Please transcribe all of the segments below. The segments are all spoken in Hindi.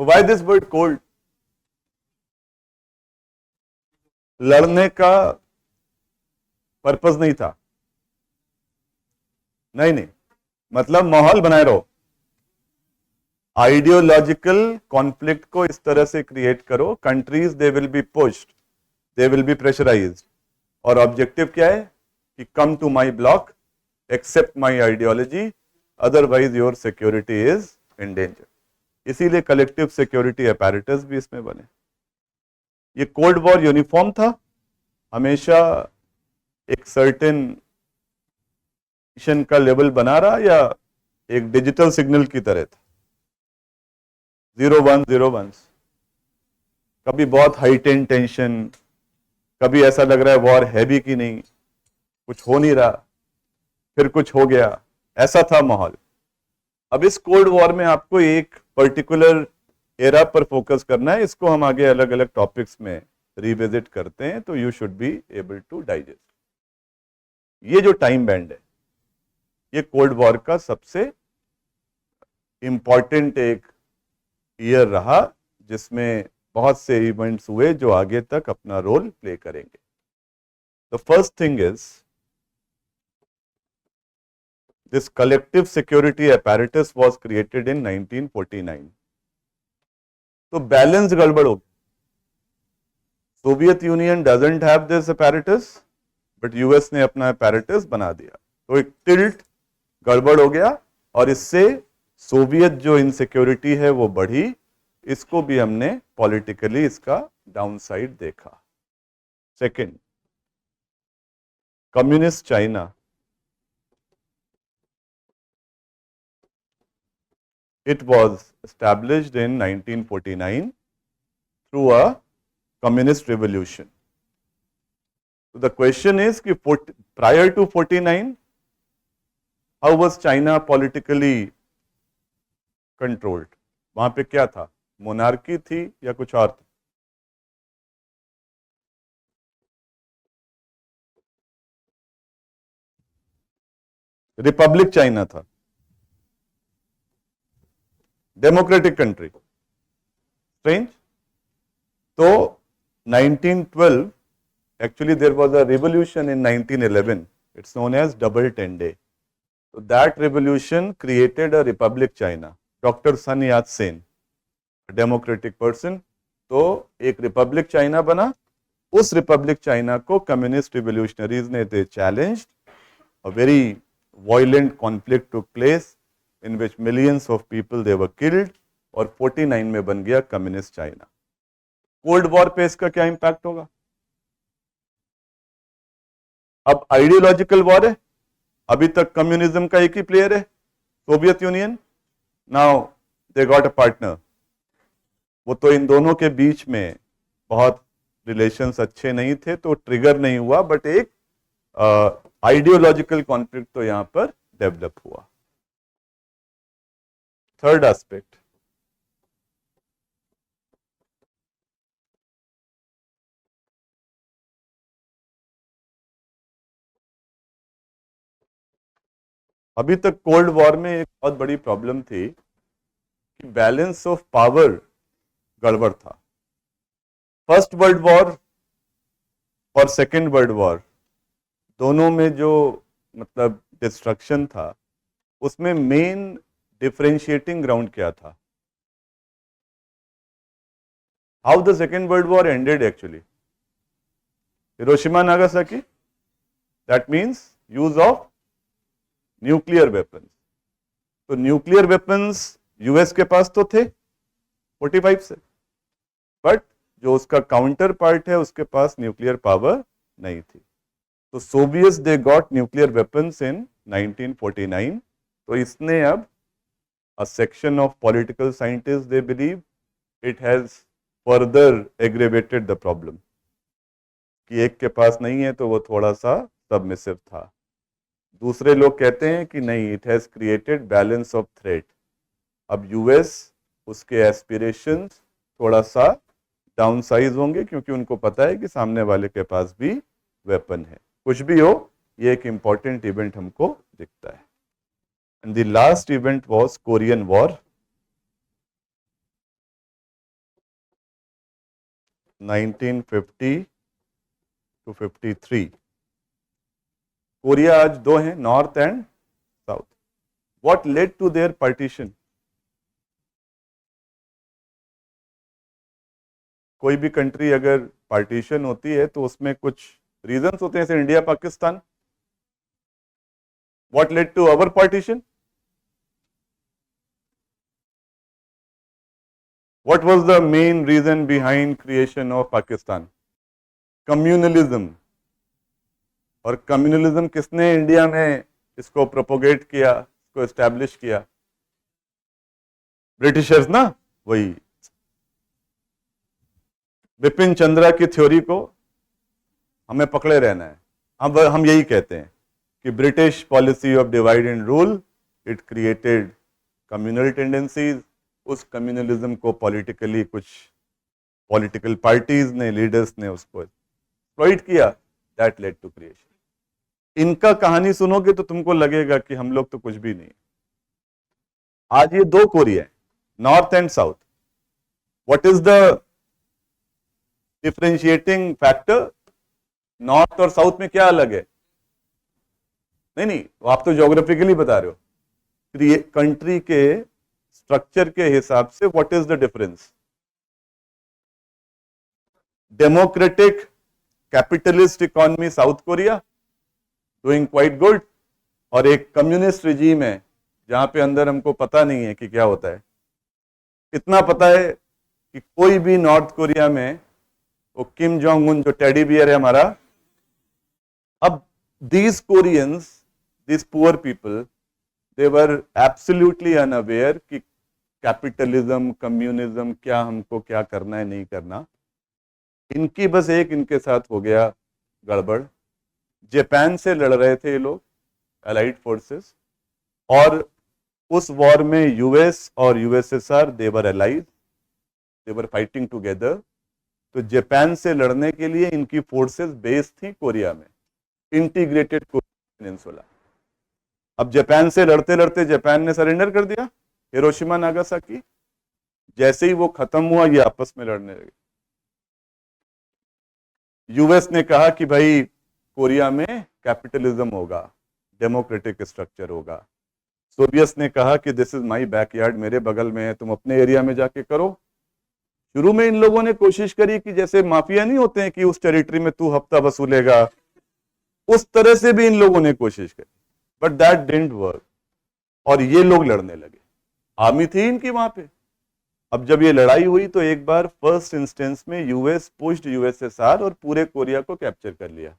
Why this word cold? लड़ने का पर्पस नहीं था, नहीं नहीं, मतलब माहौल बनाए रहो, आइडियोलॉजिकल कॉन्फ्लिक्ट को इस तरह से क्रिएट करो, countries they will be pushed, they will be pressurised, और ऑब्जेक्टिव क्या है कि come to my bloc, accept my ideology, otherwise your security is in danger. इसीलिए कलेक्टिव सिक्योरिटी अपैरेटस भी इसमें बने। ये कोल्ड वॉर यूनिफॉर्म था, हमेशा एक सर्टेन मिशन का लेवल बना रहा, या एक डिजिटल सिग्नल की तरह था, 0-1-0-1, कभी बहुत हाइटेंड टेंशन, कभी ऐसा लग रहा है वॉर है भी कि नहीं, कुछ हो नहीं रहा, फिर कुछ हो गया, ऐसा था माहौल। अब इस कोल्ड वॉर में आपको एक पर्टिकुलर एरा पर फोकस करना है, इसको हम आगे अलग अलग टॉपिक्स में रिविजिट करते हैं, तो you should be able to digest. ये जो टाइम बैंड है, ये कोल्ड वॉर का सबसे इंपॉर्टेंट एक ईयर रहा, जिसमें बहुत से इवेंट्स हुए जो आगे तक अपना रोल प्ले करेंगे। The first thing is this collective security apparatus was created in 1949. तो बैलेंस गड़बड़ हो गया। Soviet union doesn't have this apparatus, but US ने अपना apparatus बना दिया, तो एक टिल्ट गड़बड़ हो गया, और इससे सोवियत जो इनसिक्योरिटी है वो बढ़ी। इसको भी हमने पॉलिटिकली इसका डाउनसाइड देखा। Second, communist China, it was established in 1949 through a communist revolution. So the question is कि prior to 49 how was China politically controlled? वहां पे क्या था, मोनार्की थी या कुछ और था? रिपब्लिक चाइना था, डेमोक्रेटिक कंट्री। स्ट्रेंज। तो 1912 actually there was a revolution in 1911, it's known as double 10 day. So that revolution created a republic China. Dr. Sun Yat-sen, a democratic person, तो एक रिपब्लिक चाइना बना। उस रिपब्लिक चाइना को कम्युनिस्ट रिवोल्यूशनरीज ने दे challenged, a very violent conflict took place in which millions of people they were killed, और 49 में बन गया कम्युनिस्ट चाइना। कोल्ड वॉर पे इसका क्या इंपैक्ट होगा? अब आइडियोलॉजिकल वॉर है, अभी तक कम्युनिज्म का एक ही प्लेयर है, Soviet union. Now they got a partner. वो तो इन दोनों के बीच में बहुत रिलेशंस अच्छे नहीं थे, तो ट्रिगर नहीं हुआ, बट एक आइडियोलॉजिकल कॉन्फ्लिक्ट तो यहां पर डेवलप हुआ। थर्ड एस्पेक्ट, अभी तक कोल्ड वॉर में एक बहुत बड़ी प्रॉब्लम थी कि बैलेंस ऑफ पावर गड़बड़ था। फर्स्ट वर्ल्ड वॉर और सेकेंड वर्ल्ड वॉर दोनों में जो मतलब डिस्ट्रक्शन था, उसमें मेन डिफरेंशिएटिंग ग्राउंड क्या था? How the second world war ended actually? Hiroshima Nagasaki, that means use of nuclear weapons. तो न्यूक्लियर वेपन्स यूएस के पास तो थे 45 से, बट जो उसका काउंटर पार्ट है उसके पास न्यूक्लियर पावर नहीं थी। तो Soviets they got nuclear weapons इन 1949। तो इसने अब a section of political scientists they believe it has further aggravated the problem कि एक के पास नहीं है तो वो थोड़ा सा सबमिसिव था। दूसरे लोग कहते हैं कि नहीं, it has created balance of threat. अब यूएस उसके एस्पिरेशंस थोड़ा सा डाउनसाइज होंगे, क्योंकि उनको पता है कि सामने वाले के पास भी वेपन है। कुछ भी हो, ये एक इंपॉर्टेंट इवेंट हमको दिखता है। And the last event was Korean war. 1950 to 53. Korea आज दो हैं, north and south. What led to their partition? कोई भी कंट्री अगर पार्टीशन होती है तो उसमें कुछ रीजंस होते हैं, जैसे India Pakistan. What led to our partition? What was the main reason behind creation of Pakistan? Communalism. और कम्युनलिज्म किसने इंडिया में इसको प्रोपोगेट किया, इसको एस्टैब्लिश किया? ब्रिटिशर्स ना. वही बिपिन चंद्रा की थ्योरी को हमें पकड़े रहना है. हम यही कहते हैं कि British policy of divide and rule, it created communal tendencies. उस कम्युनलिज्म को पॉलिटिकली कुछ पॉलिटिकल पार्टीज ने, लीडर्स ने उसको एक्सप्लॉइट किया. That led to creation. इनका कहानी सुनोगे तो तुमको लगेगा कि हम लोग तो कुछ भी नहीं. आज ये दो कोरिया है, north and south. What is the differentiating factor? North और साउथ में क्या अलग है? नहीं, आप तो ज्योग्राफिकली बता रहे हो. कंट्री के स्ट्रक्चर के हिसाब से what is the difference? Democratic capitalist economy south Korea, doing quite good. और एक कम्युनिस्ट रिजीम है जहां पे अंदर हमको पता नहीं है कि क्या होता है. इतना पता है कि कोई भी नॉर्थ कोरिया में वो किम जोंग उन जो टेडी बियर है हमारा. अब these Koreans, these poor people, they were absolutely unaware कि कैपिटलिज्म, कम्युनिज्म क्या, हमको क्या करना है, नहीं करना. इनकी बस एक इनके साथ हो गया गड़बड़. जापान से लड़ रहे थे ये लोग, अलाइड फोर्सेस, और उस वॉर में यूएस और USSR they were allied, they were fighting together. तो जापान से लड़ने के लिए इनकी फोर्सेस बेस थी कोरिया में, इंटीग्रेटेड कोरियन पेनिनसुला. अब जापान से लड़ते लड़ते जापान ने सरेंडर कर दिया, हिरोशिमा नागासाकी. जैसे ही वो खत्म हुआ, ये आपस में लड़ने लगे. यूएस ने कहा कि भाई कोरिया में कैपिटलिज्म होगा, डेमोक्रेटिक स्ट्रक्चर होगा. सोवियत ने कहा कि दिस इज माय बैकयार्ड, मेरे बगल में है, तुम अपने एरिया में जाके करो. शुरू में इन लोगों ने कोशिश करी कि जैसे माफिया नहीं होते हैं कि उस टेरिटरी में तू हफ्ता वसूलेगा, उस तरह से भी इन लोगों ने कोशिश करी, बट दैट डिडंट वर्क. और ये लोग लड़ने लगे. आर्मी थी इनकी वहां पे. अब जब ये लड़ाई हुई तो एक बार फर्स्ट इंस्टेंस में यूएस पुश्ड यूएसएसआर और पूरे कोरिया को कैप्चर कर लिया,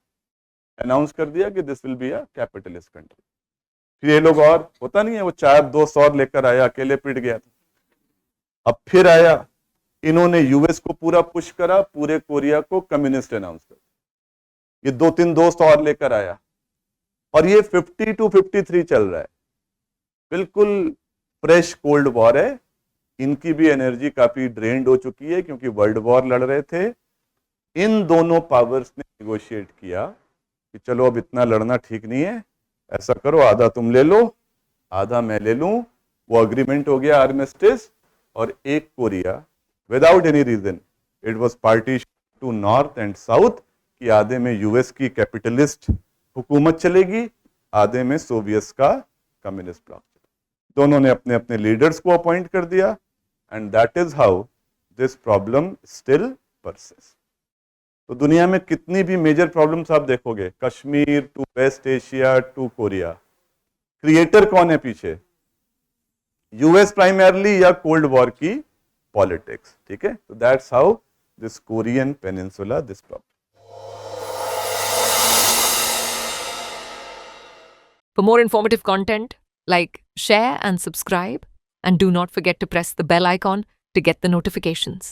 अनाउंस कर दिया कि this will be a capitalist country. फिर ये लोग, और होता नहीं है, वो 4-2 और लेकर आया, अकेले पिट गया था. अब फिर आया, इन्होंने यूएस को पूरा पुश करा, पूरे कोरिया को कम्युनिस्ट अनाउंस कर. ये 2-3 दोस्त और लेकर आया, और ये 50 to 53 चल रहा है. बिल्कुल फ्रेश कोल्ड वॉर है. इनकी भी एनर्जी काफी ड्रेन्ड हो चुकी है क्योंकि वर्ल्ड वॉर लड़ रहे थे. इन दोनों पावर्स ने नेगोशिएट किया कि चलो अब इतना लड़ना ठीक नहीं है, ऐसा करो आधा तुम ले लो, आधा मैं ले लूं. वो अग्रीमेंट हो गया, आर्मिस्टिस. और एक Korea without any reason it was partition to north and south, कि आधे में यूएस की कैपिटलिस्ट हुकूमत चलेगी, आधे में सोवियत का कम्युनिस्ट ब्लॉक. दोनों ने अपने अपने लीडर्स को अपॉइंट कर दिया, and that is how this problem still persist. तो दुनिया में कितनी भी मेजर प्रॉब्लम्स आप देखोगे, Kashmir to West Asia to Korea, creator कौन है पीछे? यूएस प्राइमरली या कोल्ड वॉर की पॉलिटिक्स. ठीक है, तो that's how this Korean peninsula, this problem. For more informative content, like, share and subscribe, and do not forget to press the bell icon to get the notifications.